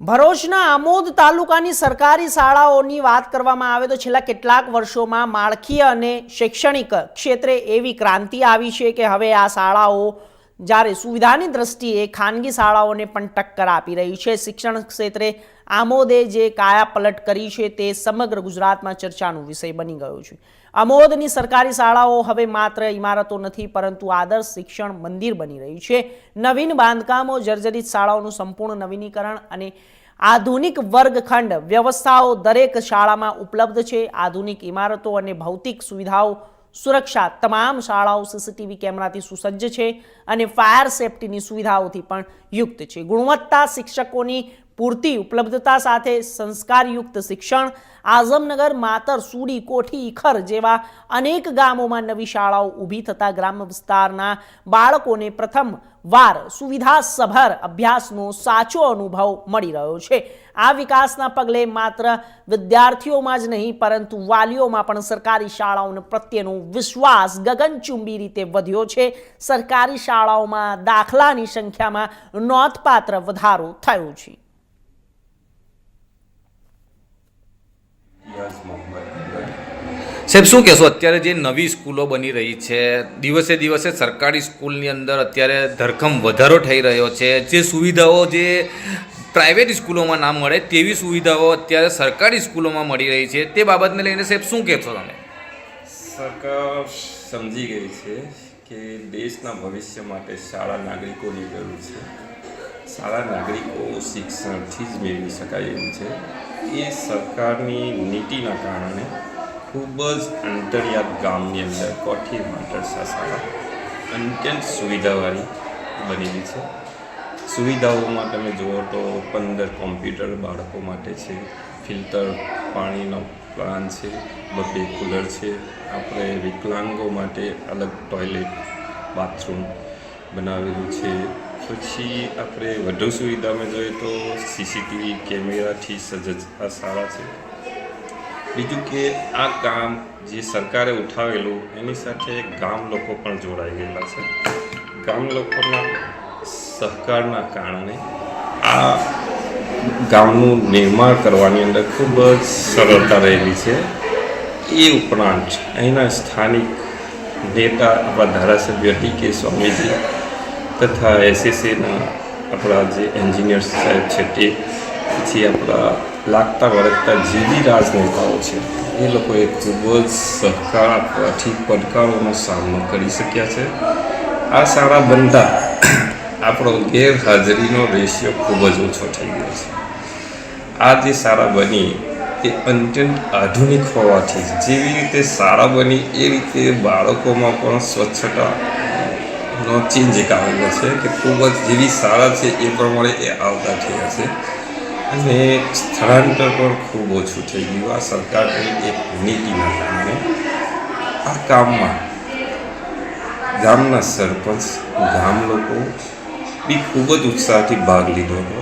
ભરૂચના આમોદ તાલુકાની સરકારી શાળાઓની વાત કરવામાં આવે તો છેલ્લા કેટલાક વર્ષોમાં માળખીય અને શૈક્ષણિક ક્ષેત્રે એવી ક્રાંતિ આવી છે કે હવે આ શાળાઓ જ્યારે સુવિધાની દ્રષ્ટિએ ખાનગી શાળાઓને પણ ટક્કર આપી રહી છે। શિક્ષણ ક્ષેત્રે આમોદે જે કાયાપલટ કરી છે તે સમગ્ર ગુજરાતમાં ચર્ચાનો વિષય બની ગયો છે। આમોદની સરકારી શાળાઓ હવે માત્ર ઇમારતો નથી પરંતુ આદર્શ શિક્ષણ મંદિર બની રહી છે। નવીન બાંધકામો, જર્જરિત શાળાઓનું સંપૂર્ણ નવીનીકરણ અને આધુનિક વર્ગખંડ વ્યવસ્થાઓ દરેક શાળામાં ઉપલબ્ધ છે। આધુનિક ઇમારતો અને ભૌતિક સુવિધાઓ, સુરક્ષા તમામ શાળાઓ સીસીટીવી કેમેરાથી સુસજ્જ છે અને ફાયર સેફટીની સુવિધાઓથી પણ યુક્ત છે। ગુણવત્તા, શિક્ષકોની પૂરતી ઉપલબ્ધતા સાથે સંસ્કારયુક્ત શિક્ષણ। આઝમનગર, માતર, સુડી, કોઠી, ઈખર જેવા અનેક ગામોમાં નવી શાળાઓ ઊભી થતા ગ્રામ્ય વિસ્તારના બાળકોને પ્રથમ વાર સુવિધાસભર અભ્યાસનો સાચો અનુભવ મળી રહ્યો છે। આ વિકાસના પગલે માત્ર વિદ્યાર્થીઓમાં જ નહીં પરંતુ વાલીઓમાં પણ સરકારી શાળાઓ પ્રત્યેનો વિશ્વાસ ગગનચુંબી રીતે વધ્યો છે। સરકારી શાળાઓમાં દાખલાની સંખ્યામાં નોંધપાત્ર વધારો થયો છે। સાહેબ, શું કહેશો? અત્યારે જે નવી સ્કૂલો બની રહી છે, દિવસે દિવસે સરકારી સ્કૂલની અંદર અત્યારે ધરખમ વધારો થઈ રહ્યો છે। જે સુવિધાઓ જે પ્રાઇવેટ સ્કૂલોમાં ના મળે તેવી સુવિધાઓ અત્યારે સરકારી સ્કૂલોમાં મળી રહી છે, તે બાબતને લઈને સાહેબ શું કહેશો તમે? સરકાર સમજી ગઈ છે કે દેશના ભવિષ્ય માટે શાળા નાગરિકોની જરૂર છે। શાળા નાગરિકો શિક્ષણથી જ મેળવી શકાય એમ છે। એ સરકારની નીતિના કારણે ખૂબ જ અંતરિયાળ ગામની અંદર કોઠી માતરસા શાળા અત્યંત સુવિધાવાળી બનેલી છે। સુવિધાઓમાં તમે જુઓ તો 15 કોમ્પ્યુટર બાળકો માટે છે, ફિલ્ટર પાણીનો પ્લાન છે, 2 કુલર છે, આપણે વિકલાંગો માટે અલગ ટોયલેટ, બાથરૂમ બનાવેલું છે। પછી આપણે વધુ સુવિધામાં જોઈએ તો સીસીટીવી કેમેરાથી સજ્જ આ શાળા છે। બીજું કે આ કામ જે સરકારે ઉઠાવેલું એની સાથે ગામ લોકો પણ જોડાઈ ગયેલા છે। ગામ લોકોના સહકારના કારણે આ ગામનું નિર્માણ કરવાની અંદર ખૂબ જ સરળતા રહેલી છે। એ ઉપરાંત અહીંના સ્થાનિક નેતા આપણા ધારાસભ્ય ટી.કે. સ્વામીજી તથા એસએસએના આપણા જે એન્જિનિયર સાહેબ છે તે, પછી આપણા લાગતા વળગતા જે બી રાજનેતાઓ છે એ લોકોએ ખૂબ જ સહકાર આપવાથી પડકારોનો સામનો કરી શક્યા છે। આ શાળા બનતા આપણો ગેરહાજરીનો રેશિયો ખૂબ જ ઓછો થઈ ગયો છે। આ જે શાળા બની એ અત્યંત આધુનિક હોવાથી જેવી રીતે શાળા બની એ રીતે બાળકોમાં પણ સ્વચ્છતાનો ચેન્જ એક આવેલો છે કે ખૂબ જ જેવી શાળા છે એ પ્રમાણે એ આવતા થયા છે અને સ્થળાંતર પણ ખૂબ ઓછું થઈ ગયું આ સરકારની એક નીતિના કારણે। આ કામમાં ગામના સરપંચ, ગામ લોકો બી ખૂબ જ ઉત્સાહથી ભાગ લીધો હતો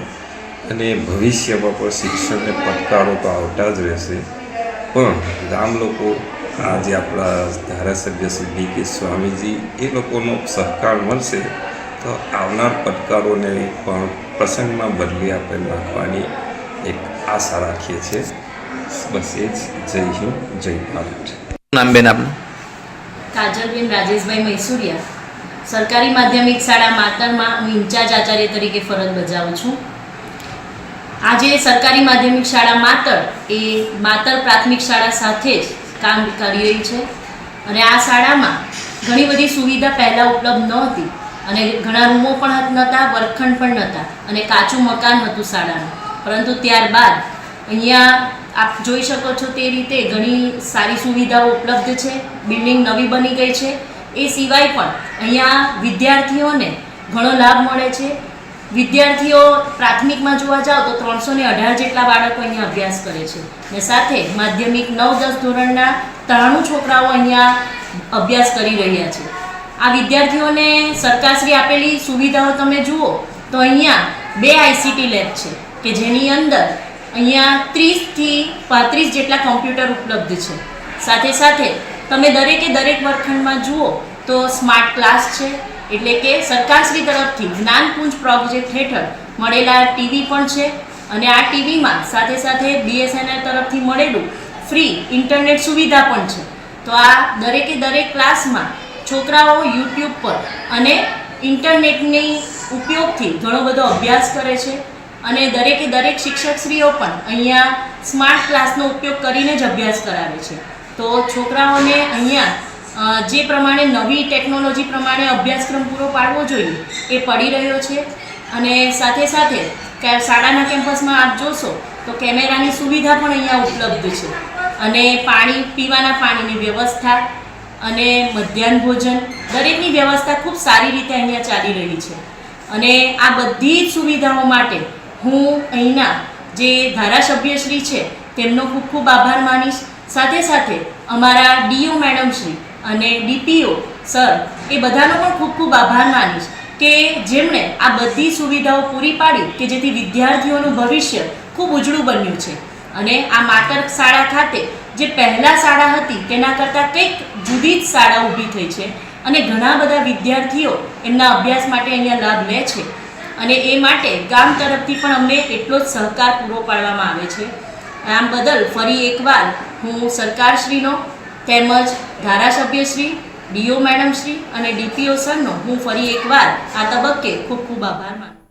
અને ભવિષ્યમાં પણ શિક્ષણને પડકારો તો આવતા જ રહેશે, પણ ગામ લોકો આજે આપણા ધારાસભ્ય શ્રી ટી.કે. સ્વામીજી એ લોકોનો સહકાર મળશે તો આવનાર પડકારોને પણ પ્રસંગમાં બદલી આપણે નાખવાની એક આશા રાખીએ છીએ। બસ એ જ। જય હિન્દ, જય ભારત। નામ બેન આપનું? કાજલબેન રાજેશભાઈ મૈસુરિયા, સરકારી માધ્યમિક શાળા માતરમાં હું ઇન્ચાર્જ આચાર્ય તરીકે ફરજ બજાવું છું। આજે સરકારી માધ્યમિક શાળા માતર એ માતર પ્રાથમિક શાળા સાથે જ કામ કરી રહી છે અને આ શાળામાં ઘણી બધી સુવિધા પહેલાં ઉપલબ્ધ નહોતી અને ઘણા રૂમો પણ નહોતા, વર્ગખંડ પણ નહોતા અને કાચું મકાન હતું શાળાનું, પરંતુ ત્યારબાદ અહીંયા આપ જોઈ શકો છો તે રીતે ઘણી સારી સુવિધાઓ ઉપલબ્ધ છે। બિલ્ડિંગ નવી બની ગઈ છે। એ સિવાય પણ અહીંયા વિદ્યાર્થીઓને ઘણો લાભ મળે છે। વિદ્યાર્થીઓ પ્રાથમિકમાં જોવા જાઓ તો 318 જેટલા બાળકો અહીંયા અભ્યાસ કરે છે ને સાથે માધ્યમિક 9-10 ધોરણના 93 છોકરાઓ અહીંયા અભ્યાસ કરી રહ્યા છે। આ વિદ્યાર્થીઓને સરકારશ્રી આપેલી સુવિધાઓ તમે જુઓ તો અહીંયા 2 આઈસીટી લેબ છે કે જેની અંદર અહીંયા 30થી 35 જેટલા કોમ્પ્યુટર ઉપલબ્ધ છે। સાથે સાથે તમે દરેકે દરેક વર્ગખંડમાં જુઓ તો સ્માર્ટ ક્લાસ છે, એટલે કે સરકારશ્રી તરફથી જ્ઞાનપુંજ પ્રોજેક્ટ હેઠળ મળેલા ટીવી પણ છે અને આ ટીવીમાં સાથે સાથે BSNL તરફથી મળેલું ફ્રી ઇન્ટરનેટ સુવિધા પણ છે. તો આ દરેક ક્લાસમાં છોકરાઓ યુટ્યુબ પર અને ઇન્ટરનેટની ઉપયોગથી ઘણો બધો અભ્યાસ કરે છે અને દરેક શિક્ષકશ્રીઓ પણ અહીંયા સ્માર્ટ ક્લાસનો ઉપયોગ કરીને જ અભ્યાસ કરાવે છે. તો છોકરાઓને અહીંયા જે પ્રમાણે નવી ટેકનોલોજી પ્રમાણે અભ્યાસક્રમ પૂરો પાડવો જોઈએ એ પડી રહ્યો છે. અને સાથે સાથે શાળાના કેમ્પસમાં આપ જોશો તો કેમેરાની સુવિધા પણ અહીંયા ઉપલબ્ધ છે અને પીવાના પાણીની વ્યવસ્થા અને મધ્યાહન ભોજન દરેકની વ્યવસ્થા ખૂબ સારી રીતે અહીંયા ચાલી રહી છે. અને આ બધી જ સુવિધાઓ માટે હું અહીંના જે ધારાસભ્યશ્રી છે તેમનો ખૂબ આભાર માનીશ. સાથે સાથે અમારા DO મેડમશ્રી અને DPO સર એ બધાનો પણ ખૂબ આભાર માનીશ કે જેમણે આ બધી સુવિધાઓ પૂરી પાડી કે જેથી વિદ્યાર્થીઓનું ભવિષ્ય ખૂબ ઉજળું બન્યું છે. અને આ માતર શાળા ખાતે જે પહેલાં શાળા હતી તેના કરતાં કંઈક જુદી જ શાળા ઊભી થઈ છે અને ઘણા બધા વિદ્યાર્થીઓ એમના અભ્યાસ માટે અહીંયા લાભ લે છે અને એ માટે ગામ તરફથી પણ અમને એટલો જ સહકાર પૂરો પાડવામાં આવે છે. આમ બદલ ફરી એકવાર હું સરકારશ્રીનો તેમજ ધારાસભ્યશ્રી, DO મેડમશ્રી અને DPO સરનો હું ફરી એકવાર આ તબક્કે ખૂબ આભાર માનું.